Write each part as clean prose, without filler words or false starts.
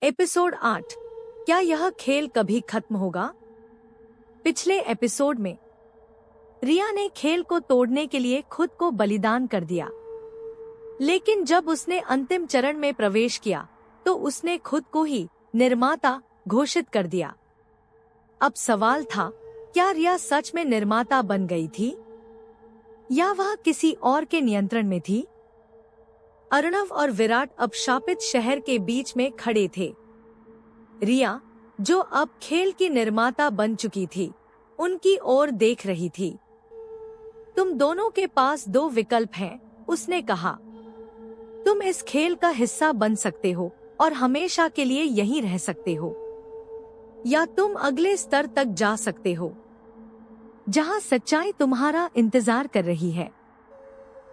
Episode 8। क्या यह खेल कभी खत्म होगा? पिछले एपिसोड में रिया ने खेल को तोड़ने के लिए खुद को बलिदान कर दिया, लेकिन जब उसने अंतिम चरण में प्रवेश किया तो उसने खुद को ही निर्माता घोषित कर दिया। अब सवाल था, क्या रिया सच में निर्माता बन गई थी या वह किसी और के नियंत्रण में थी? अर्णव और विराट अब शापित शहर के बीच में खड़े थे। रिया, जो अब खेल की निर्माता बन चुकी थी, उनकी ओर देख रही थी। तुम दोनों के पास दो विकल्प हैं, उसने कहा। तुम इस खेल का हिस्सा बन सकते हो और हमेशा के लिए यहीं रह सकते हो, या तुम अगले स्तर तक जा सकते हो, जहां सच्चाई तुम्हारा इंतजार कर रही है।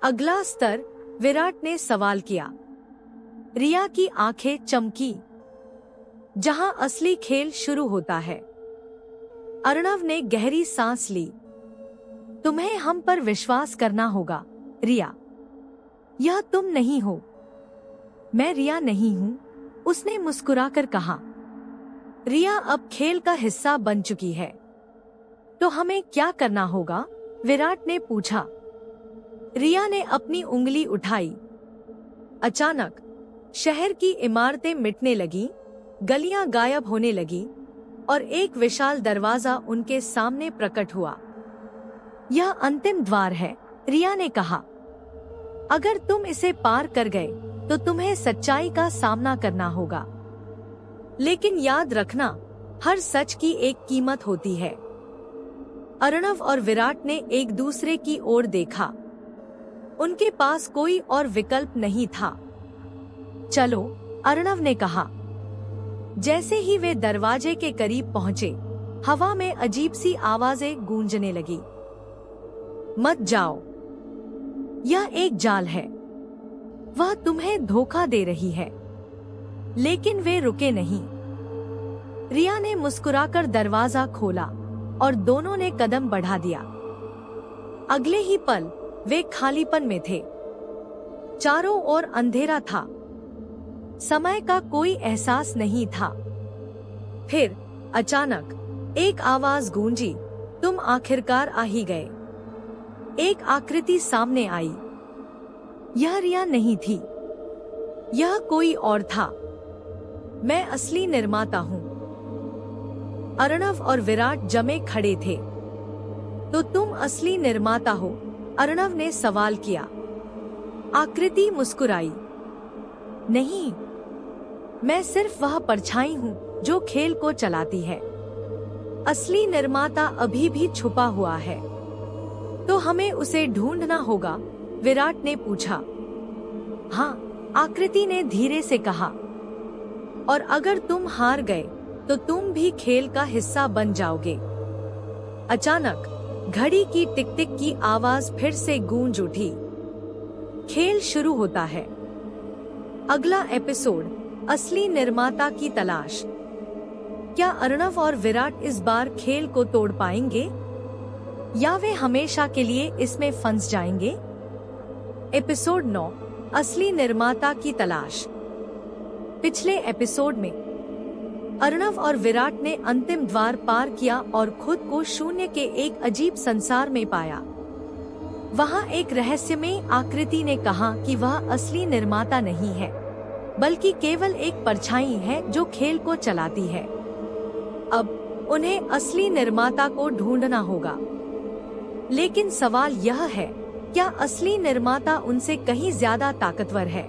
अगला स्तर? विराट ने सवाल किया। रिया की आंखें चमकी। जहां असली खेल शुरू होता है। अर्णव ने गहरी सांस ली। तुम्हें हम पर विश्वास करना होगा, रिया। यह तुम नहीं हो। मैं रिया नहीं हूं, उसने मुस्कुराकर कहा। रिया अब खेल का हिस्सा बन चुकी है, तो हमें क्या करना होगा? विराट ने पूछा। रिया ने अपनी उंगली उठाई। अचानक शहर की इमारतें मिटने लगी, गलियां गायब होने लगी और एक विशाल दरवाजा उनके सामने प्रकट हुआ। यह अंतिम द्वार है, रिया ने कहा। अगर तुम इसे पार कर गए तो तुम्हें सच्चाई का सामना करना होगा, लेकिन याद रखना, हर सच की एक कीमत होती है। अर्णव और विराट ने एक दूसरे की ओर देखा। उनके पास कोई और विकल्प नहीं था। चलो, अर्णव ने कहा। जैसे ही वे दरवाजे के करीब पहुंचे, हवा में अजीब सी आवाजें गूंजने लगी। मत जाओ, यह एक जाल है, वह तुम्हें धोखा दे रही है। लेकिन वे रुके नहीं। रिया ने मुस्कुराकर दरवाजा खोला और दोनों ने कदम बढ़ा दिया। अगले ही पल वे खालीपन में थे। चारों ओर अंधेरा था, समय का कोई एहसास नहीं था। फिर अचानक एक आवाज गूंजी, तुम आखिरकार आ ही गए। एक आकृति सामने आई। यह रिया नहीं थी, यह कोई और था। मैं असली निर्माता हूँ। अर्णव और विराट जमे खड़े थे। तो तुम असली निर्माता हो? अर्णव ने सवाल किया। आकृति मुस्कुराई। नहीं, मैं सिर्फ वह परछाई हूँ जो खेल को चलाती है। असली निर्माता अभी भी छुपा हुआ है, तो हमें उसे ढूंढना होगा, विराट ने पूछा। हाँ, आकृति ने धीरे से कहा। और अगर तुम हार गए तो तुम भी खेल का हिस्सा बन जाओगे। अचानक घड़ी की टिक टिक की आवाज फिर से गूंज उठी। खेल शुरू होता है। अगला एपिसोड, असली निर्माता की तलाश। क्या अर्णव और विराट इस बार खेल को तोड़ पाएंगे, या वे हमेशा के लिए इसमें फंस जाएंगे? एपिसोड 9, असली निर्माता की तलाश। पिछले एपिसोड में अर्णव और विराट ने अंतिम द्वार पार किया और खुद को शून्य के एक अजीब संसार में पाया। वहां एक रहस्यमय आकृति ने कहा कि वह असली निर्माता नहीं है, बल्कि केवल एक परछाई है जो खेल को चलाती है। अब उन्हें असली निर्माता को ढूंढना होगा। लेकिन सवाल यह है, क्या असली निर्माता उनसे कहीं ज्यादा ताकतवर है?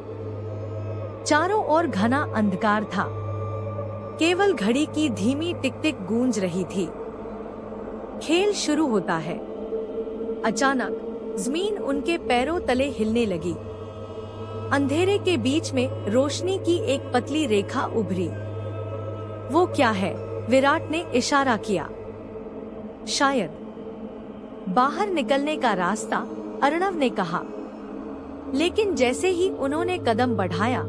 चारों ओर घना अंधकार था। केवल घड़ी की धीमी टिक टिक गूंज रही थी। खेल शुरू होता है। अचानक जमीन उनके पैरों तले हिलने लगी। अंधेरे के बीच में रोशनी की एक पतली रेखा उभरी। वो क्या है? विराट ने इशारा किया। शायद बाहर निकलने का रास्ता, अर्णव ने कहा। लेकिन जैसे ही उन्होंने कदम बढ़ाया,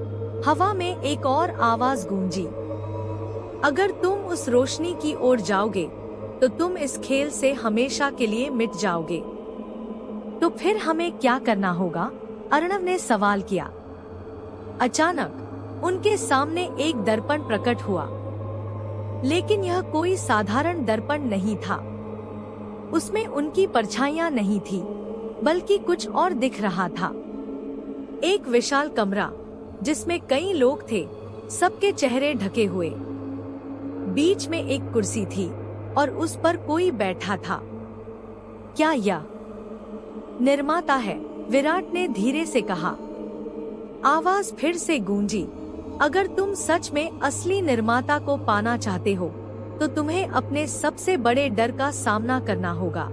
हवा में एक और आवाज गूंजी। अगर तुम उस रोशनी की ओर जाओगे तो तुम इस खेल से हमेशा के लिए मिट जाओगे। तो फिर हमें क्या करना होगा? अर्णव ने सवाल किया। अचानक उनके सामने एक दर्पण प्रकट हुआ, लेकिन यह कोई साधारण दर्पण नहीं था। उसमें उनकी परछाइयां नहीं थी, बल्कि कुछ और दिख रहा था। एक विशाल कमरा जिसमें कई लोग थे, सबके चेहरे ढके हुए। बीच में एक कुर्सी थी और उस पर कोई बैठा था। क्या यह निर्माता है? विराट ने धीरे से कहा। आवाज फिर से गूंजी, अगर तुम सच में असली निर्माता को पाना चाहते हो तो तुम्हें अपने सबसे बड़े डर का सामना करना होगा।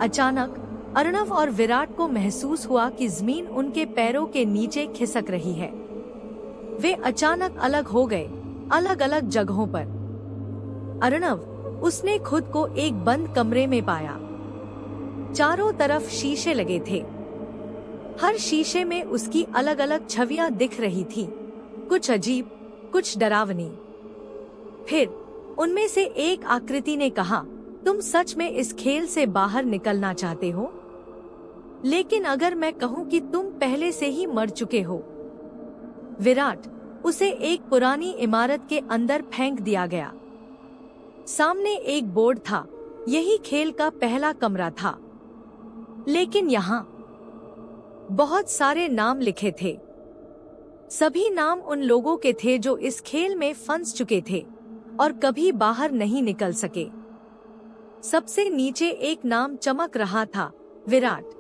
अचानक अर्णव और विराट को महसूस हुआ कि जमीन उनके पैरों के नीचे खिसक रही है। वे अचानक अलग हो गए, अलग अलग जगहों पर। अर्णव, उसने खुद को एक बंद कमरे में पाया। चारों तरफ शीशे लगे थे। हर शीशे में उसकी अलग अलग छवियां दिख रही थी, कुछ अजीब, कुछ डरावनी। फिर उनमें से एक आकृति ने कहा, तुम सच में इस खेल से बाहर निकलना चाहते हो? लेकिन अगर मैं कहूँ कि तुम पहले से ही मर चुके हो? विराट, उसे एक पुरानी इमारत के अंदर फेंक दिया गया। सामने एक बोर्ड था, यही खेल का पहला कमरा था। लेकिन यहाँ बहुत सारे नाम लिखे थे। सभी नाम उन लोगों के थे जो इस खेल में फंस चुके थे और कभी बाहर नहीं निकल सके। सबसे नीचे एक नाम चमक रहा था, विराट।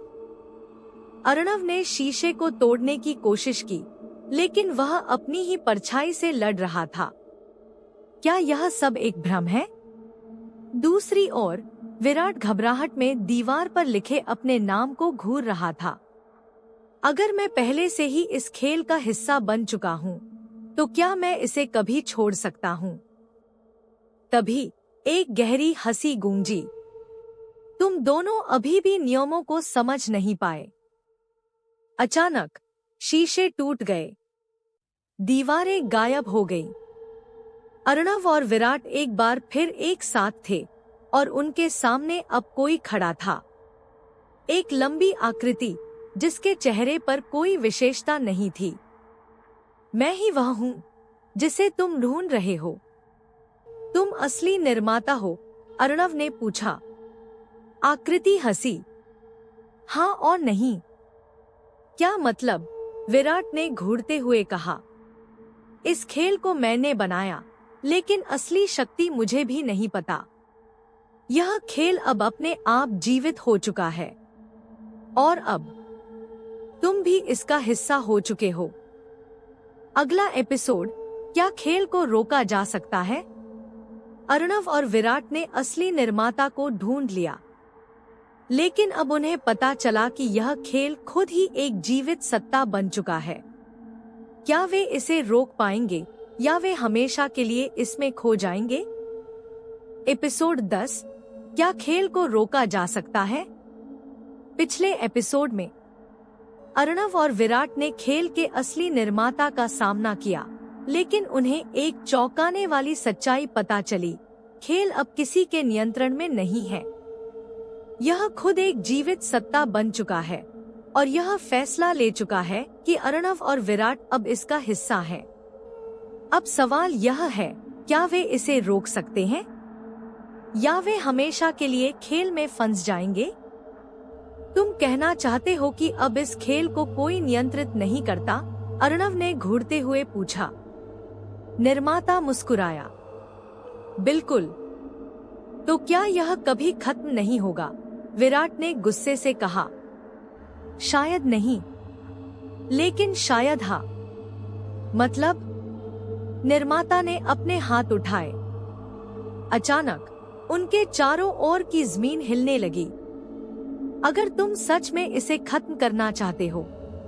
अर्णव ने शीशे को तोड़ने की कोशिश की, लेकिन वह अपनी ही परछाई से लड़ रहा था। क्या यह सब एक भ्रम है? दूसरी ओर विराट घबराहट में दीवार पर लिखे अपने नाम को घूर रहा था। अगर मैं पहले से ही इस खेल का हिस्सा बन चुका हूँ, तो क्या मैं इसे कभी छोड़ सकता हूँ? तभी एक गहरी हंसी गूंजी। तुम दोनों अभी भी नियमों को समझ नहीं पाए। अचानक शीशे टूट गए, दीवारें गायब हो गईं। अर्णव और विराट एक बार फिर एक साथ थे और उनके सामने अब कोई खड़ा था। एक लंबी आकृति जिसके चेहरे पर कोई विशेषता नहीं थी। मैं ही वह हूँ जिसे तुम ढूंढ रहे हो। तुम असली निर्माता हो? अर्णव ने पूछा। आकृति हंसी। हाँ और नहीं। क्या मतलब? विराट ने घूरते हुए कहा। इस खेल को मैंने बनाया, लेकिन असली शक्ति मुझे भी नहीं पता। यह खेल अब अपने आप जीवित हो चुका है और अब तुम भी इसका हिस्सा हो चुके हो। अगला एपिसोड, क्या खेल को रोका जा सकता है? अर्णव और विराट ने असली निर्माता को ढूंढ लिया, लेकिन अब उन्हें पता चला कि यह खेल खुद ही एक जीवित सत्ता बन चुका है। क्या वे इसे रोक पाएंगे या वे हमेशा के लिए इसमें खो जाएंगे? एपिसोड 10, क्या खेल को रोका जा सकता है? पिछले एपिसोड में अर्णव और विराट ने खेल के असली निर्माता का सामना किया, लेकिन उन्हें एक चौंकाने वाली सच्चाई पता चली। खेल अब किसी के नियंत्रण में नहीं है। यह खुद एक जीवित सत्ता बन चुका है और यह फैसला ले चुका है कि अर्णव और विराट अब इसका हिस्सा है। अब सवाल यह है, क्या वे इसे रोक सकते हैं या वे हमेशा के लिए खेल में फंस जाएंगे? तुम कहना चाहते हो कि अब इस खेल को कोई नियंत्रित नहीं करता? अर्णव ने घूरते हुए पूछा। निर्माता मुस्कुराया। बिल्कुल। तो क्या यह कभी खत्म नहीं होगा? विराट ने गुस्से से कहा। शायद नहीं, लेकिन शायद हाँ। मतलब? निर्माता ने अपने हाथ उठाए। अचानक उनके चारों ओर की जमीन हिलने लगी। अगर तुम सच में इसे खत्म करना चाहते हो,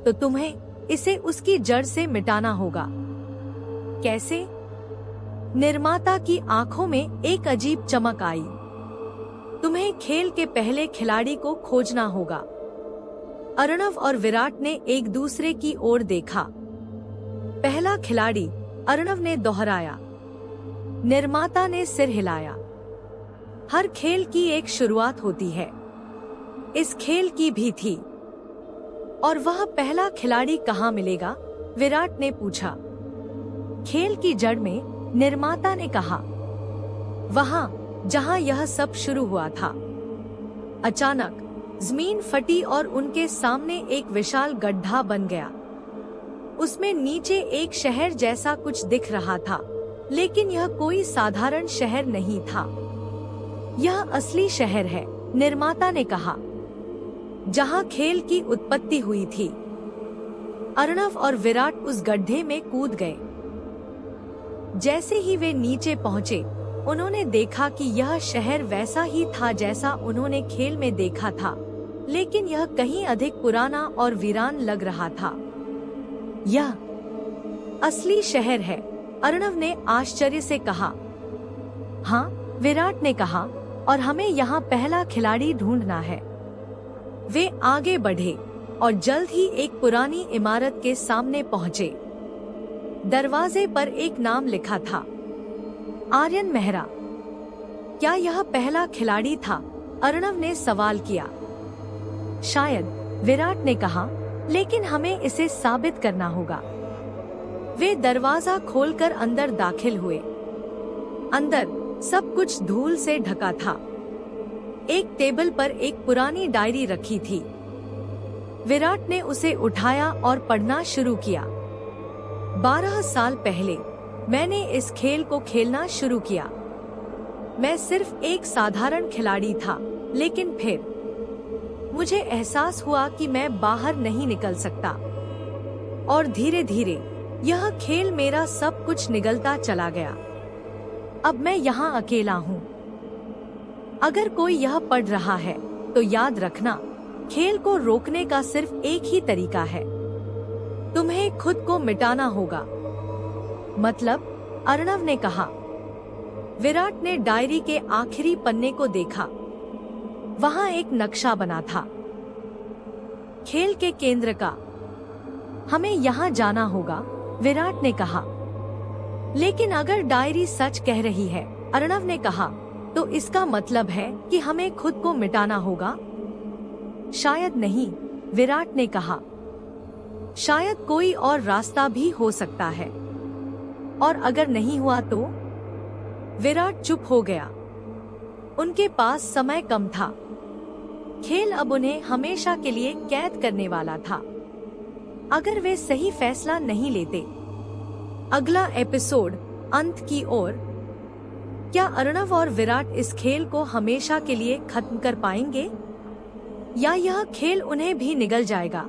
तो तुम्हें इसे उसकी जड़ से मिटाना होगा। कैसे? निर्माता की आंखों में एक अजीब चमक आई। तुम्हें खेल के पहले खिलाड़ी को खोजना होगा। अर्णव और विराट ने एक दूसरे की ओर देखा। पहला खिलाड़ी, अर्णव ने दोहराया। निर्माता ने सिर हिलाया। हर खेल की एक शुरुआत होती है। इस खेल की भी थी। और वह पहला खिलाड़ी कहाँ मिलेगा? विराट ने पूछा। खेल की जड़ में, निर्माता ने कहा। वहां जहां यह सब शुरू हुआ था, अचानक जमीन फटी और उनके सामने एक विशाल गड्ढा बन गया। उसमें नीचे एक शहर जैसा कुछ दिख रहा था, लेकिन यह कोई साधारण शहर नहीं था। यह असली शहर है, निर्माता ने कहा, जहां खेल की उत्पत्ति हुई थी। अर्णव और विराट उस गड्ढे में कूद गए। जैसे ही वे नीचे पहुंचे, उन्होंने देखा कि यह शहर वैसा ही था जैसा उन्होंने खेल में देखा था, लेकिन यह कहीं अधिक पुराना और वीरान लग रहा था। यह असली शहर है, अर्णव ने आश्चर्य से कहा। हाँ, विराट ने कहा, और हमें यहाँ पहला खिलाड़ी ढूंढना है। वे आगे बढ़े और जल्द ही एक पुरानी इमारत के सामने पहुँचे। दरवाजे पर एक नाम लिखा था, आर्यन मेहरा। क्या यह पहला खिलाड़ी था? अर्णव ने सवाल किया। शायद, विराट ने कहा, लेकिन हमें इसे साबित करना होगा। वे दरवाजा खोलकर अंदर दाखिल हुए। अंदर सब कुछ धूल से ढका था। एक टेबल पर एक पुरानी डायरी रखी थी। विराट ने उसे उठाया और पढ़ना शुरू किया। 12 साल पहले मैंने इस खेल को खेलना शुरू किया। मैं सिर्फ एक साधारण खिलाड़ी था, लेकिन फिर मुझे एहसास हुआ कि मैं बाहर नहीं निकल सकता, और धीरे धीरे यह खेल मेरा सब कुछ निगलता चला गया। अब मैं यहाँ अकेला हूँ। अगर कोई यह पढ़ रहा है तो याद रखना, खेल को रोकने का सिर्फ एक ही तरीका है, तुम्हें खुद को मिटाना होगा। मतलब, अर्णव ने कहा। विराट ने डायरी के आखिरी पन्ने को देखा। वहां एक नक्शा बना था, खेल के केंद्र का। हमें यहाँ जाना होगा, विराट ने कहा। लेकिन अगर डायरी सच कह रही है, अर्णव ने कहा, तो इसका मतलब है कि हमें खुद को मिटाना होगा। शायद नहीं, विराट ने कहा। शायद कोई और रास्ता भी हो सकता है। और अगर नहीं हुआ तो? विराट चुप हो गया। उनके पास समय कम था। खेल अब उन्हें हमेशा के लिए कैद करने वाला था, अगर वे सही फैसला नहीं लेते। अगला एपिसोड, अंत की ओर। क्या अर्णव और विराट इस खेल को हमेशा के लिए खत्म कर पाएंगे, या यह खेल उन्हें भी निगल जाएगा?